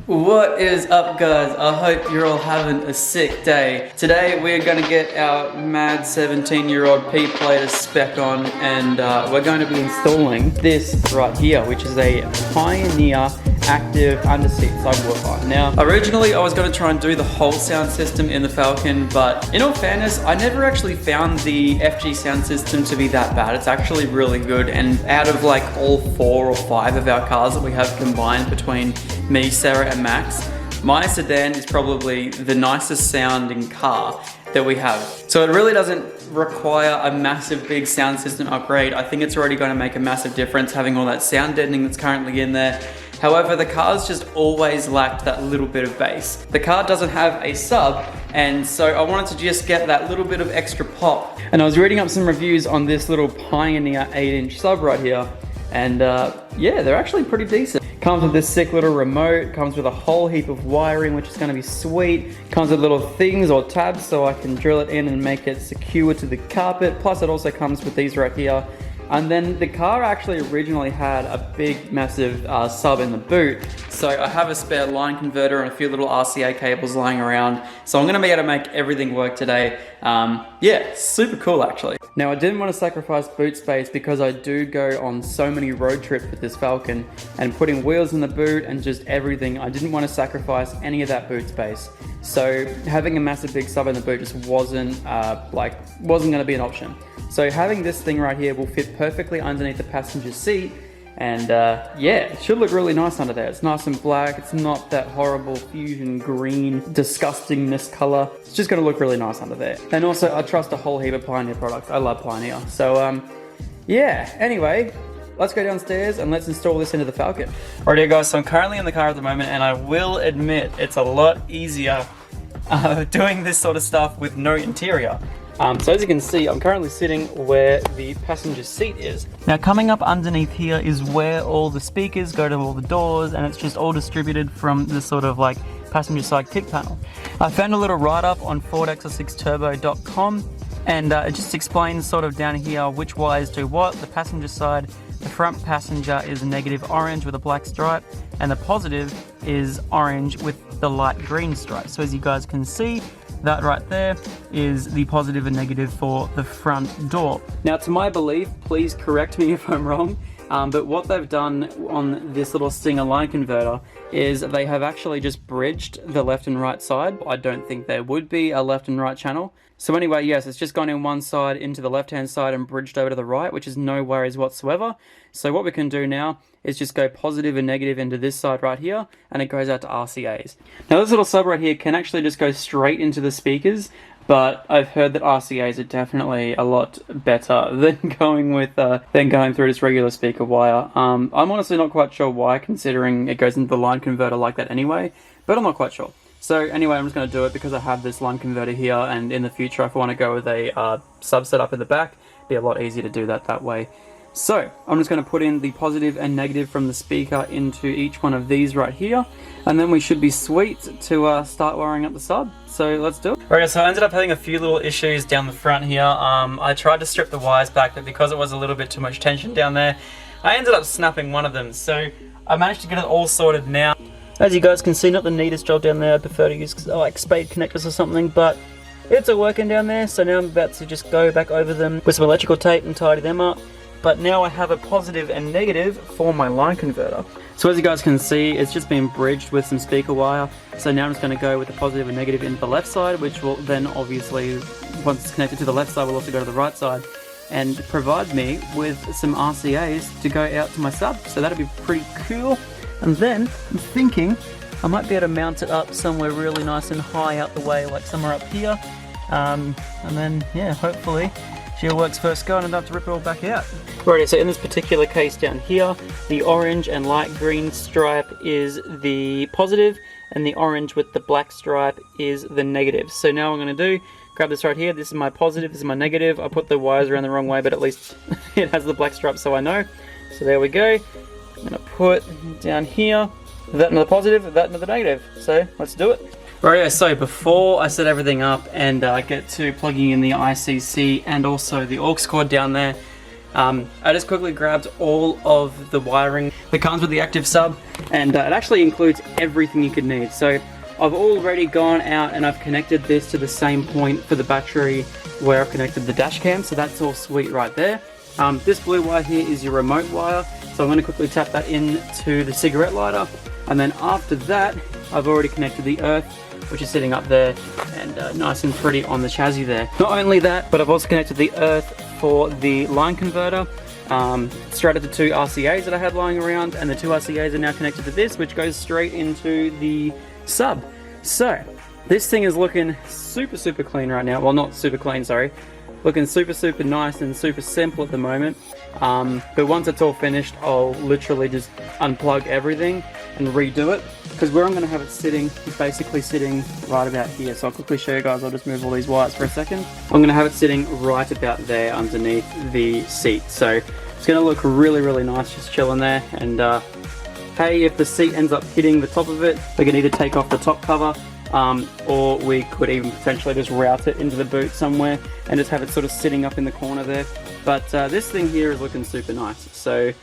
What is up, guys? I hope you're all having a sick day. Today we're going to get our mad 17-year-old P-plater spec on, and we're going to be installing this right here, which is a Pioneer active underseat subwoofer. Now, originally I was going to try and do the whole sound system in the Falcon, but in all fairness, I never actually found the FG sound system to be that bad. It's actually really good, and out of like all 4 or 5 of our cars that we have combined between me, Sarah, and Max, my sedan is probably the nicest sounding car that we have. So it really doesn't require a massive big sound system upgrade. I think it's already going to make a massive difference having all that sound deadening that's currently in there. However, the car's just always lacked that little bit of bass. The car doesn't have a sub, and so I wanted to just get that little bit of extra pop. And I was reading up some reviews on this little Pioneer 8-inch sub right here, and yeah, they're actually pretty decent. Comes with this sick little remote, comes with a whole heap of wiring, which is going to be sweet. Comes with little things or tabs so I can drill it in and make it secure to the carpet. Plus it also comes with these right here. And then the car actually originally had a big massive sub in the boot, so I have a spare line converter and a few little RCA cables lying around, so I'm going to be able to make everything work today. Yeah, super cool actually. Now I didn't want to sacrifice boot space because I do go on so many road trips with this Falcon, and putting wheels in the boot and just everything, I didn't want to sacrifice any of that boot space. So having a massive big sub in the boot just wasn't going to be an option. So having this thing right here will fit perfectly underneath the passenger seat, and yeah, it should look really nice under there. It's nice and black, it's not that horrible fusion green disgustingness color. It's just going to look really nice under there. And also I trust a whole heap of Pioneer products. I love Pioneer. So yeah, anyway, let's go downstairs and let's install this into the Falcon. Alrighty guys, so I'm currently in the car at the moment, and I will admit it's a lot easier doing this sort of stuff with no interior. So as you can see, I'm currently sitting where the passenger seat is. Now coming up underneath here is where all the speakers go to all the doors, and it's just all distributed from this sort of like passenger side kick panel. I found a little write-up on FordXR6Turbo.com, and it just explains sort of down here which wires do what. The passenger side, the front passenger is negative orange with a black stripe, and the positive is orange with the light green stripe. So as you guys can see, that right there is the positive and negative for the front door. Now to my belief, please correct me if I'm wrong, but what they've done on this little Stinger line converter is they have actually just bridged the left and right side. I don't think there would be a left and right channel. So anyway, yes, it's just gone in one side into the left-hand side and bridged over to the right, which is no worries whatsoever. So what we can do now is just go positive and negative into this side right here, and it goes out to RCAs. Now this little sub right here can actually just go straight into the speakers, but I've heard that RCAs are definitely a lot better than going through this regular speaker wire. I'm honestly not quite sure why, considering it goes into the line converter like that anyway, but I'm not quite sure. So anyway, I'm just going to do it because I have this line converter here, and in the future if I want to go with a sub setup in the back, it'd be a lot easier to do that way. So I'm just going to put in the positive and negative from the speaker into each one of these right here, and then we should be sweet to start wiring up the sub. So let's do it. Alright, so I ended up having a few little issues down the front here. I tried to strip the wires back, but because it was a little bit too much tension down there, I ended up snapping one of them. So I managed to get it all sorted now. As you guys can see, not the neatest job down there. I prefer to use like spade connectors or something, but it's all working down there. So now I'm about to just go back over them with some electrical tape and tidy them up. But now I have a positive and negative for my line converter. So as you guys can see, it's just been bridged with some speaker wire. So now I'm just going to go with the positive and negative into the left side, which will then obviously, once it's connected to the left side, will also go to the right side and provide me with some RCAs to go out to my sub. So that'll be pretty cool. And then I'm thinking I might be able to mount it up somewhere really nice and high out the way, like somewhere up here. And then, yeah, hopefully she works first go and I don't have to rip it all back out. Right, so in this particular case down here, the orange and light green stripe is the positive, and the orange with the black stripe is the negative. So now what I'm going to do, grab this right here, this is my positive, this is my negative. I put the wires around the wrong way, but at least it has the black stripe so I know. So there we go. I'm going to put down here, that into the positive, that into the negative. So let's do it. Right, so before I set everything up and get to plugging in the ICC and also the aux cord down there, I just quickly grabbed all of the wiring that comes with the active sub, and it actually includes everything you could need. So I've already gone out and I've connected this to the same point for the battery where I've connected the dash cam, so that's all sweet right there. This blue wire here is your remote wire, so I'm going to quickly tap that into the cigarette lighter, and then after that I've already connected the earth, which is sitting up there and nice and pretty on the chassis there. Not only that, but I've also connected the earth for the line converter straight at the 2 RCAs that I had lying around, and the 2 RCAs are now connected to this, which goes straight into the sub. So this thing is looking super clean right now. Well, not super clean, sorry. Looking super nice and super simple at the moment. But once it's all finished, I'll literally just unplug everything and redo it, because where I'm going to have it sitting is basically sitting right about here. So I'll quickly show you guys. I'll just move all these wires for a second. I'm going to have it sitting right about there underneath the seat. So it's going to look really nice just chilling there. And hey, if the seat ends up hitting the top of it, we can either take off the top cover, or we could even potentially just route it into the boot somewhere and just have it sort of sitting up in the corner there. But this thing here is looking super nice. So,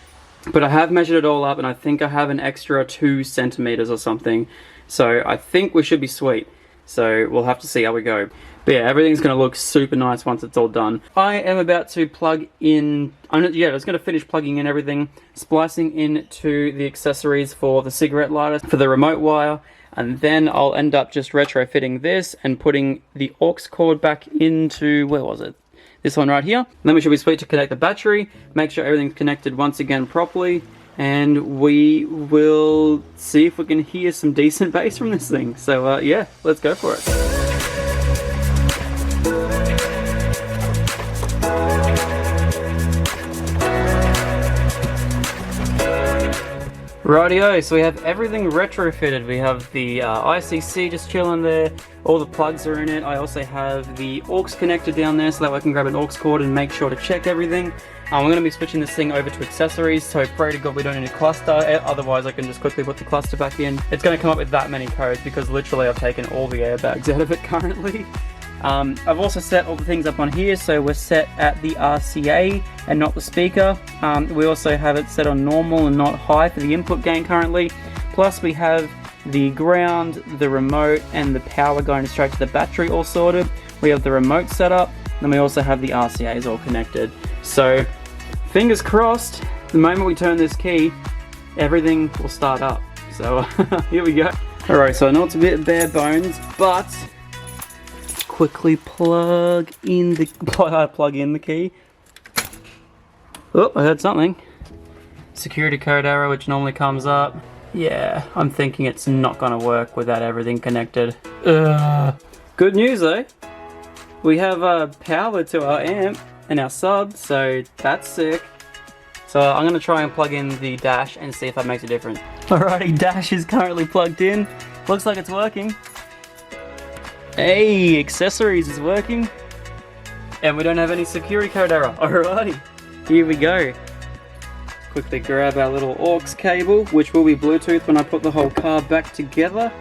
but I have measured it all up, and I think I have an extra 2 centimeters or something. So I think we should be sweet. So we'll have to see how we go. But yeah, everything's going to look super nice once it's all done. I am about to plug in, I was going to finish plugging in everything, splicing into the accessories for the cigarette lighter, for the remote wire, and then I'll end up just retrofitting this and putting the aux cord back into, where was it? This one right here. And then we should be sweet to connect the battery, make sure everything's connected once again properly, and we will see if we can hear some decent bass from this thing. So yeah, let's go for it. Rightio, so we have everything retrofitted. We have the ICC just chilling there, all the plugs are in it. I also have the aux connector down there so that I can grab an aux cord and make sure to check everything. I'm going to be switching this thing over to accessories, so pray to God we don't need a cluster, otherwise I can just quickly put the cluster back in. It's going to come up with that many codes because literally I've taken all the airbags out of it currently. I've also set all the things up on here, so we're set at the RCA and not the speaker. We also have it set on normal and not high for the input gain currently. Plus we have the ground, the remote, and the power going straight to the battery all sorted. We have the remote set up, and we also have the RCAs all connected. So fingers crossed, the moment we turn this key, everything will start up. So here we go. Alright, so I know it's a bit bare bones, but quickly plug in the key. Oh, I heard something. Security code error, which normally comes up. Yeah, I'm thinking it's not gonna work without everything connected. Good news though. We have power to our amp and our sub, so that's sick. So I'm gonna try and plug in the dash and see if that makes a difference. Alrighty, dash is currently plugged in. Looks like it's working. Hey, accessories is working. And we don't have any security code error. Alrighty, here we go. Quickly grab our little aux cable, which will be Bluetooth when I put the whole car back together.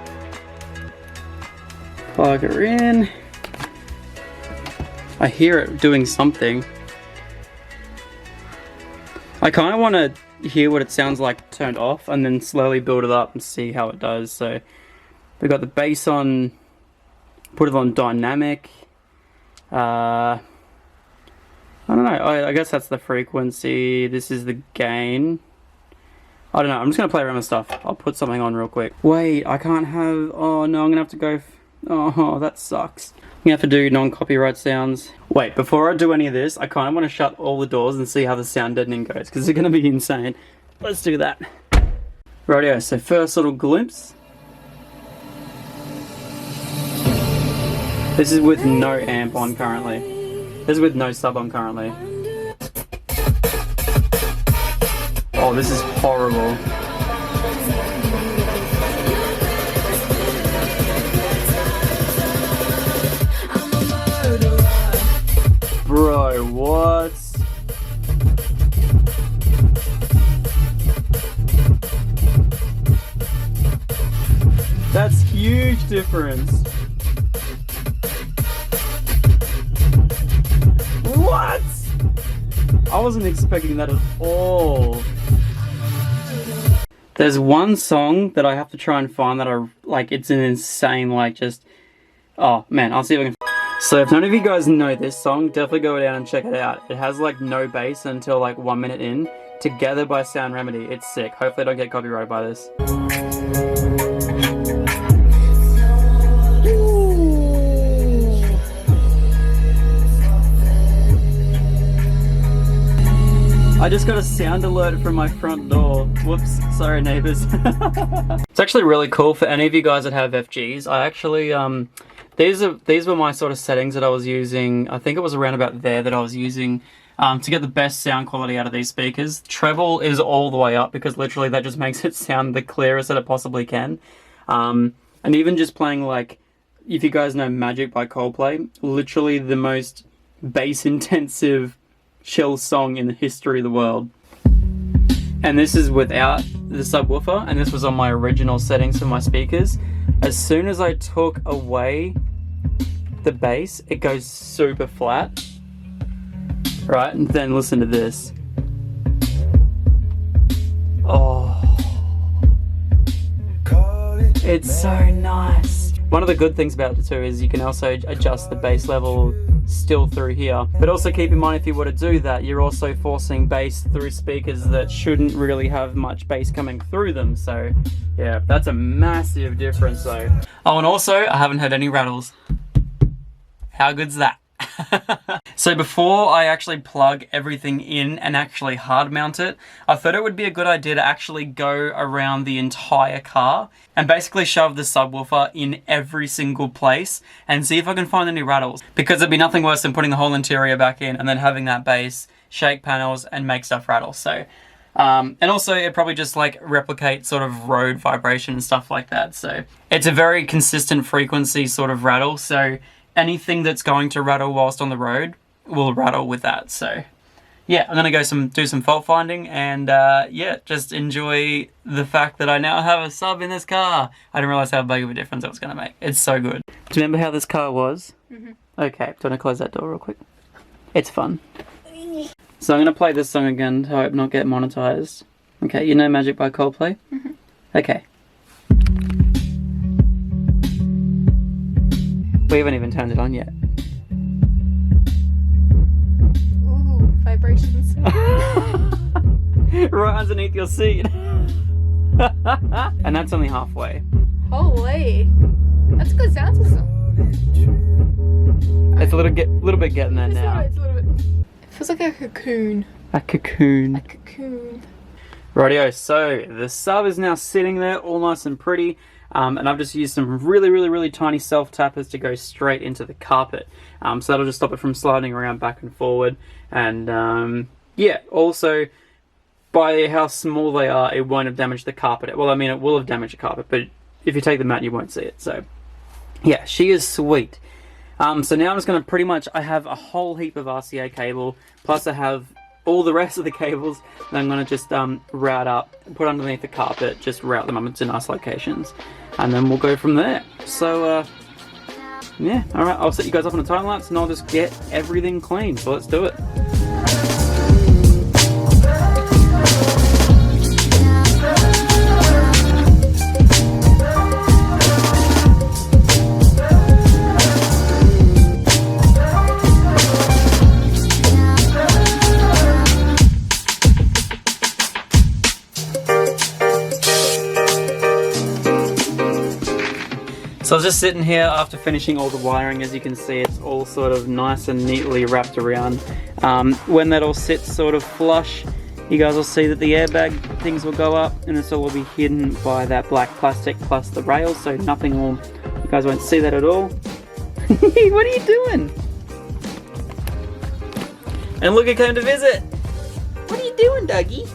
Plug her in. I hear it doing something. I kind of want to hear what it sounds like turned off and then slowly build it up and see how it does. So we've got the bass on, put it on dynamic. I don't know, I guess that's the frequency. This is the gain. I don't know, I'm just going to play around with stuff. I'll put something on real quick. Wait, I can't have, oh no, I'm going to have to go, oh, that sucks. I'm going to have to do non-copyright sounds. Wait, before I do any of this, I kind of want to shut all the doors and see how the sound deadening goes, because it's going to be insane. Let's do that. Rightio, so first little glimpse. This is with no amp on currently. This is with no sub on currently. Oh, this is horrible. Bro, what? That's huge difference. What? I wasn't expecting that at all. There's one song that I have to try and find that it's an insane, oh man, I'll see if I can. So if none of you guys know this song, definitely go down and check it out. It has no bass until 1 minute in. Together by Sound Remedy. It's sick. Hopefully I don't get copyrighted by this. I just got a sound alert from my front door. Whoops, sorry neighbors. It's actually really cool for any of you guys that have FGs. I actually, these were my sort of settings that I was using. I think it was around about there that I was using to get the best sound quality out of these speakers. Treble is all the way up because literally that just makes it sound the clearest that it possibly can. And even just playing if you guys know Magic by Coldplay, literally the most bass intensive chill song in the history of the world. And this is without the subwoofer, and this was on my original settings for my speakers. As soon as I took away the bass, it goes super flat. Right, and then listen to this. Oh, it's so nice. One of the good things about it too is you can also adjust the bass level still through here. But also keep in mind, if you were to do that, you're also forcing bass through speakers that shouldn't really have much bass coming through them. So yeah, that's a massive difference though. Oh, and also I haven't heard any rattles. How good's that? So before I actually plug everything in and actually hard mount it, I thought it would be a good idea to actually go around the entire car and basically shove the subwoofer in every single place and see if I can find any rattles. Because it'd be nothing worse than putting the whole interior back in and then having that bass shake panels and make stuff rattle. So, and also it probably just replicate sort of road vibration and stuff like that. So it's a very consistent frequency sort of rattle. So anything that's going to rattle whilst on the road will rattle with that. So yeah, I'm gonna go do some fault finding and yeah, just enjoy the fact that I now have a sub in this car. I didn't realize how big of a difference it was gonna make. It's so good. Do you remember how this car was? Mm-hmm. Okay, do you want to close that door real quick? It's fun. So I'm gonna play this song again to hope not get monetized. Okay, you know Magic by Coldplay? Mm-hmm. Okay. We haven't even turned it on yet. Ooh, vibrations. Right underneath your seat. And that's only halfway. Holy. That's a good sound system. It's a little bit getting there now. It's a little bit. It feels like a cocoon. A cocoon. A cocoon. Rightio, so the sub is now sitting there all nice and pretty. And I've just used some really tiny self-tappers to go straight into the carpet. So that'll just stop it from sliding around back and forward. And yeah, also, by how small they are, it won't have damaged the carpet. Well, I mean, it will have damaged the carpet, but if you take them out, you won't see it. So yeah, she is sweet. So now I'm just going to I have a whole heap of RCA cable, plus I have all the rest of the cables that I'm going to just route up, put underneath the carpet, just route them up into nice locations, and then we'll go from there. So yeah, alright, I'll set you guys up on a time lapse and I'll just get everything clean, so let's do it. So I was just sitting here after finishing all the wiring. As you can see, it's all sort of nice and neatly wrapped around. When that all sits sort of flush, you guys will see that the airbag things will go up and this all will be hidden by that black plastic plus the rails, so nothing will, you guys won't see that at all. What are you doing? And look, I came to visit. What are you doing, Dougie?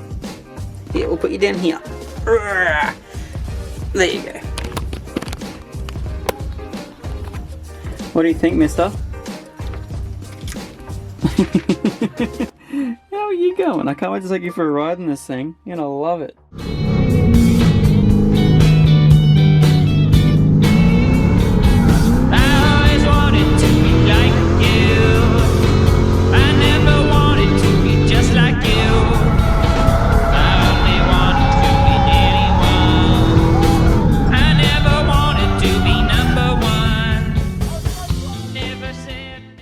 Here, we'll put you down here. There you go. What do you think, mister? How are you going? I can't wait to take you for a ride in this thing. You're gonna love it.